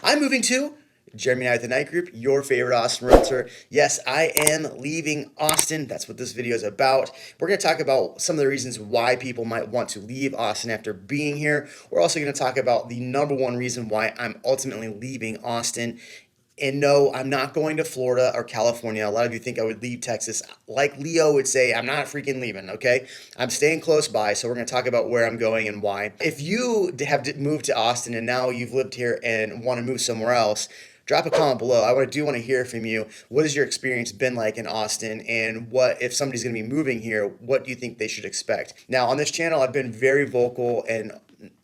I'm moving to Jeremy Knight with the Night Group, your favorite Austin realtor. Yes, I am leaving Austin. That's what this video is about. We're going to talk about some of the reasons why people might want to leave Austin after being here. We're also going to talk about the number one reason why I'm ultimately leaving Austin. And no, I'm not going to Florida or California. A lot of you think I would leave Texas. Like Leo would say, I'm not freaking leaving, okay? I'm staying close by, so we're going to talk about where I'm going and why. If you have moved to Austin and now you've lived here and want to move somewhere else, drop a comment below. I do want to hear from you. What has your experience been like in Austin? And what, if somebody's going to be moving here, what do you think they should expect? Now, on this channel, I've been very vocal and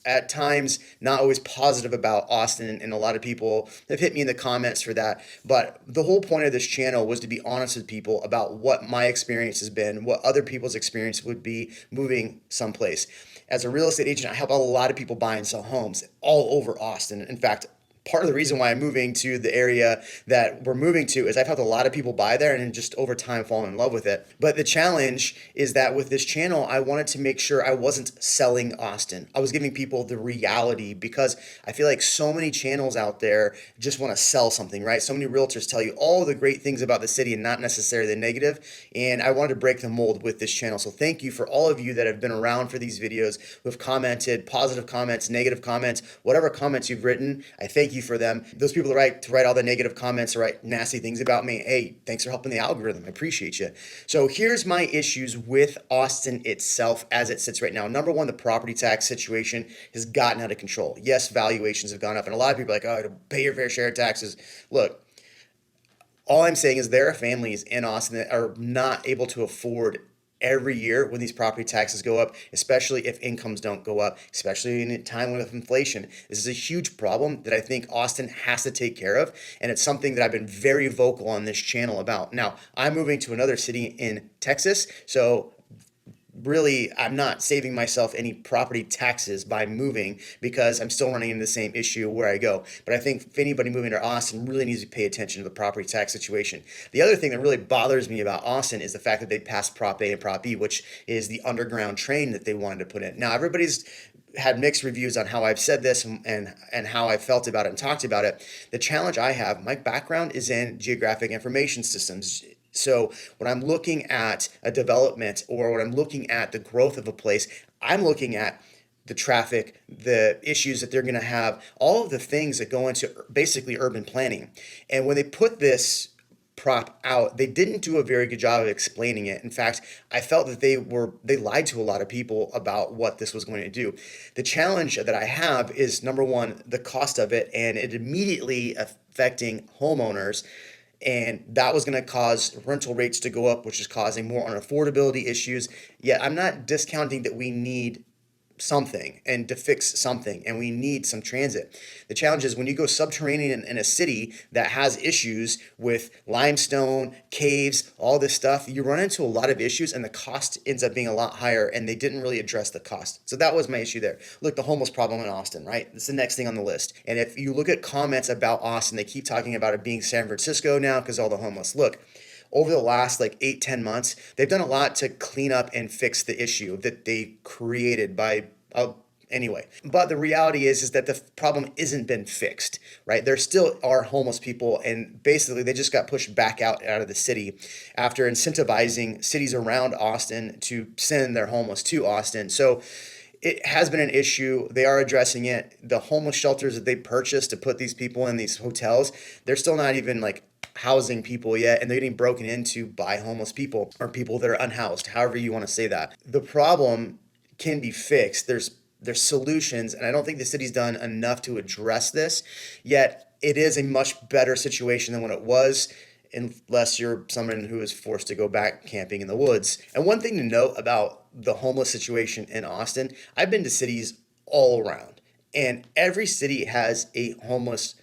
at times not always positive about Austin, and a lot of people have hit me in the comments for that. But the whole point of this channel was to be honest with people about what my experience has been, what other people's experience would be moving someplace. As a real estate agent, I help a lot of people buy and sell homes all over Austin. In fact, part of the reason why I'm moving to the area that we're moving to is I've helped a lot of people buy there and just over time fall in love with it. But the challenge is that with this channel, I wanted to make sure I wasn't selling Austin. I was giving people the reality because I feel like so many channels out there just want to sell something, right? So many realtors tell you all the great things about the city and not necessarily the negative. And I wanted to break the mold with this channel. So thank you for all of you that have been around for these videos, who have commented, positive comments, negative comments, whatever comments you've written. I thank you for them. Those people that write all the negative comments or write nasty things about me, hey, thanks for helping the algorithm. I appreciate you. So here's my issues with Austin itself as it sits right now. Number one, the property tax situation has gotten out of control. Yes, valuations have gone up, and a lot of people are like, oh, to pay your fair share of taxes. Look, all I'm saying is there are families in Austin that are not able to afford every year when these property taxes go up, especially if incomes don't go up, especially in a time with inflation. This is a huge problem that I think Austin has to take care of, and it's something that I've been very vocal on this channel about. Now, I'm moving to another city in Texas, so really I'm not saving myself any property taxes by moving because I'm still running into the same issue where I go. But I think if anybody moving to Austin really needs to pay attention to the property tax situation. The other thing that really bothers me about Austin is the fact that they passed Prop A and Prop B, which is the underground train that they wanted to put in. Now, everybody's had mixed reviews on how I've said this and how I felt about it and talked about it. The challenge I have, my background is in geographic information systems. So when I'm looking at a development or when I'm looking at the growth of a place, I'm looking at the traffic, the issues that they're going to have, all of the things that go into basically urban planning. And when they put this prop out, they didn't do a very good job of explaining it. In fact, I felt that they lied to a lot of people about what this was going to do. The challenge that I have is, number one, the cost of it, and it immediately affecting homeowners. And that was going to cause rental rates to go up, which is causing more unaffordability issues. Yet I'm not discounting that we need something and to fix something, and we need some transit. The challenge is when you go subterranean in a city that has issues with limestone, caves, all this stuff, you run into a lot of issues and the cost ends up being a lot higher, and they didn't really address the cost. So that was my issue there. Look, the homeless problem in Austin, right? It's the next thing on the list. And if you look at comments about Austin, they keep talking about it being San Francisco now because all the homeless. Look, over the last like 8-10 months, they've done a lot to clean up and fix the issue that they created by anyway. But the reality is that the problem isn't been fixed, right? There still are homeless people, and basically they just got pushed back out of the city after incentivizing cities around Austin to send their homeless to Austin. So it has been an issue. They are addressing it. The homeless shelters that they purchased to put these people in these hotels, they're still not even like housing people yet, and they're getting broken into by homeless people or people that are unhoused, however you want to say that. The problem can be fixed. There's solutions, and I don't think the city's done enough to address this, yet it is a much better situation than when it was, unless you're someone who is forced to go back camping in the woods. And one thing to note about the homeless situation in Austin, I've been to cities all around, and every city has a homeless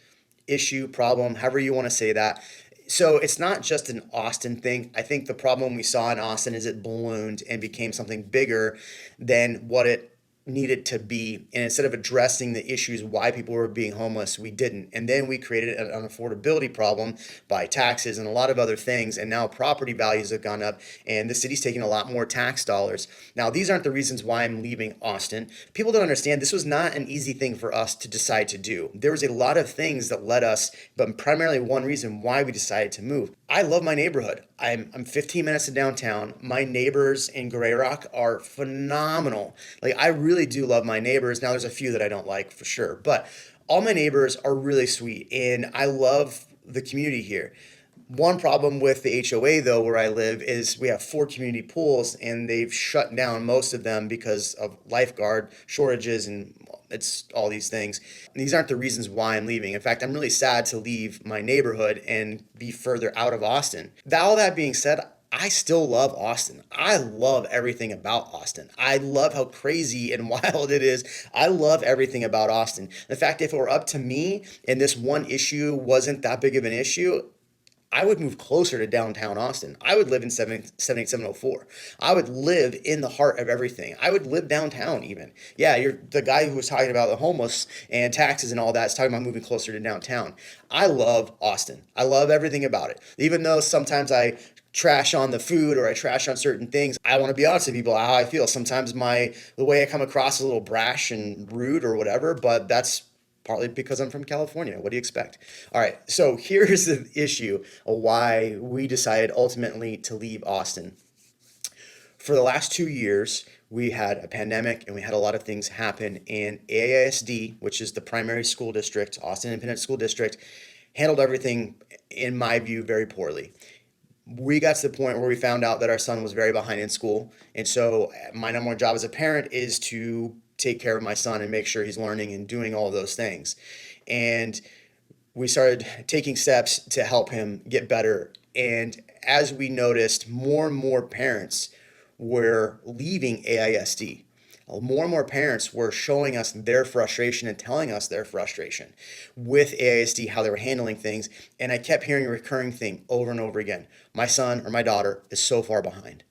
issue, problem, however you want to say that. So it's not just an Austin thing. I think the problem we saw in Austin is it ballooned and became something bigger than what it needed to be. And instead of addressing the issues why people were being homeless, we didn't. And then we created an affordability problem by taxes and a lot of other things. And now property values have gone up and the city's taking a lot more tax dollars. Now, these aren't the reasons why I'm leaving Austin. People don't understand this was not an easy thing for us to decide to do. There was a lot of things that led us, but primarily one reason why we decided to move. I love my neighborhood. I'm 15 minutes to downtown. My neighbors in Grey Rock are phenomenal. Like, I really do love my neighbors. Now, there's a few that I don't like for sure, but all my neighbors are really sweet, and I love the community here. One problem with the HOA, though, where I live, is we have 4 community pools, and they've shut down most of them because of lifeguard shortages and it's all these things. These aren't the reasons why I'm leaving. In fact, I'm really sad to leave my neighborhood and be further out of Austin. All that being said, I still love Austin. I love everything about Austin. I love how crazy and wild it is. I love everything about Austin. In fact, if it were up to me and this one issue wasn't that big of an issue, I would move closer to downtown Austin. I would live in 78704. I would live in the heart of everything. I would live downtown even. Yeah, you're the guy who was talking about the homeless and taxes and all that is talking about moving closer to downtown. I love Austin. I love everything about it. Even though sometimes I trash on the food or I trash on certain things, I want to be honest with people how I feel. Sometimes the way I come across is a little brash and rude or whatever, but that's partly because I'm from California. What do you expect? All right, so here's the issue of why we decided ultimately to leave Austin. For the last 2 years, we had a pandemic and we had a lot of things happen, and AISD, which is the primary school district, Austin Independent School District, handled everything, in my view, very poorly. We got to the point where we found out that our son was very behind in school. And so my number one job as a parent is to take care of my son and make sure he's learning and doing all those things. And we started taking steps to help him get better. And as we noticed, more and more parents were leaving AISD. More and more parents were showing us their frustration and telling us their frustration with AISD, how they were handling things. And I kept hearing a recurring thing over and over again. My son or my daughter is so far behind.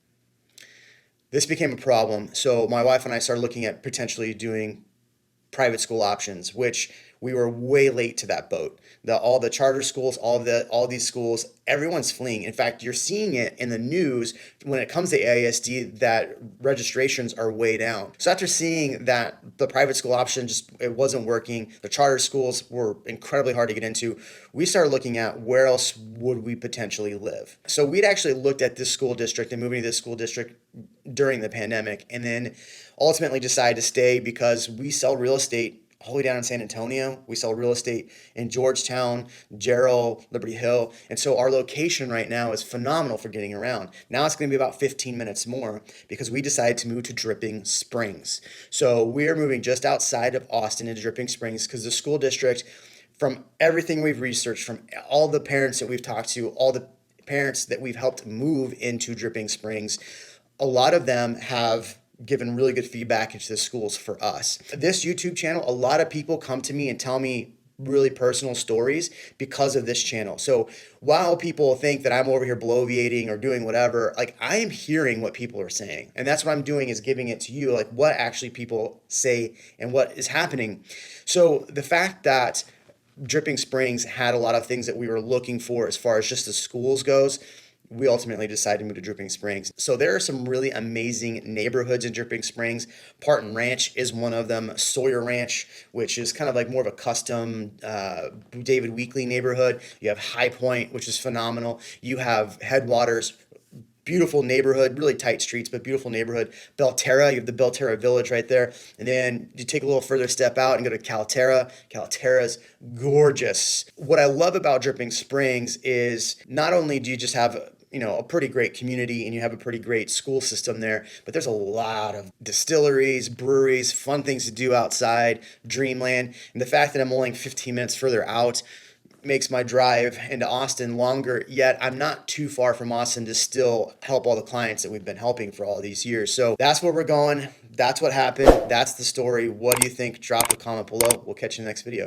This became a problem. So my wife and I started looking at potentially doing private school options, which we were way late to that boat. All the charter schools, all these schools, everyone's fleeing. In fact, you're seeing it in the news when it comes to AISD that registrations are way down. So after seeing that the private school option it wasn't working, the charter schools were incredibly hard to get into, we started looking at where else would we potentially live. So we'd actually looked at this school district and moving to this school district during the pandemic, and then ultimately decided to stay because we sell real estate all the way down in San Antonio. We sell real estate in Georgetown, Jarrell, Liberty Hill. And so our location right now is phenomenal for getting around. Now it's going to be about 15 minutes more because we decided to move to Dripping Springs. So we're moving just outside of Austin into Dripping Springs because the school district, from everything we've researched, from all the parents that we've talked to, all the parents that we've helped move into Dripping Springs, a lot of them have given really good feedback into the schools for us. This YouTube channel, a lot of people come to me and tell me really personal stories because of this channel. So while people think that I'm over here bloviating or doing whatever, like, I am hearing what people are saying. And that's what I'm doing, is giving it to you, like what actually people say and what is happening. So the fact that Dripping Springs had a lot of things that we were looking for as far as just the schools goes, we ultimately decided to move to Dripping Springs. So there are some really amazing neighborhoods in Dripping Springs. Parton Ranch is one of them. Sawyer Ranch, which is kind of like more of a custom David Weekley neighborhood. You have High Point, which is phenomenal. You have Headwaters, beautiful neighborhood, really tight streets, but beautiful neighborhood. Belterra, you have the Belterra Village right there. And then you take a little further step out and go to Calaterra. Calaterra's gorgeous. What I love about Dripping Springs is not only do you just have a pretty great community and you have a pretty great school system there, but there's a lot of distilleries, breweries, fun things to do outside, dreamland. And the fact that I'm only 15 minutes further out makes my drive into Austin longer, yet I'm not too far from Austin to still help all the clients that we've been helping for all these years. So that's where we're going. That's what happened. That's the story. What do you think? Drop a comment below. We'll catch you in the next video.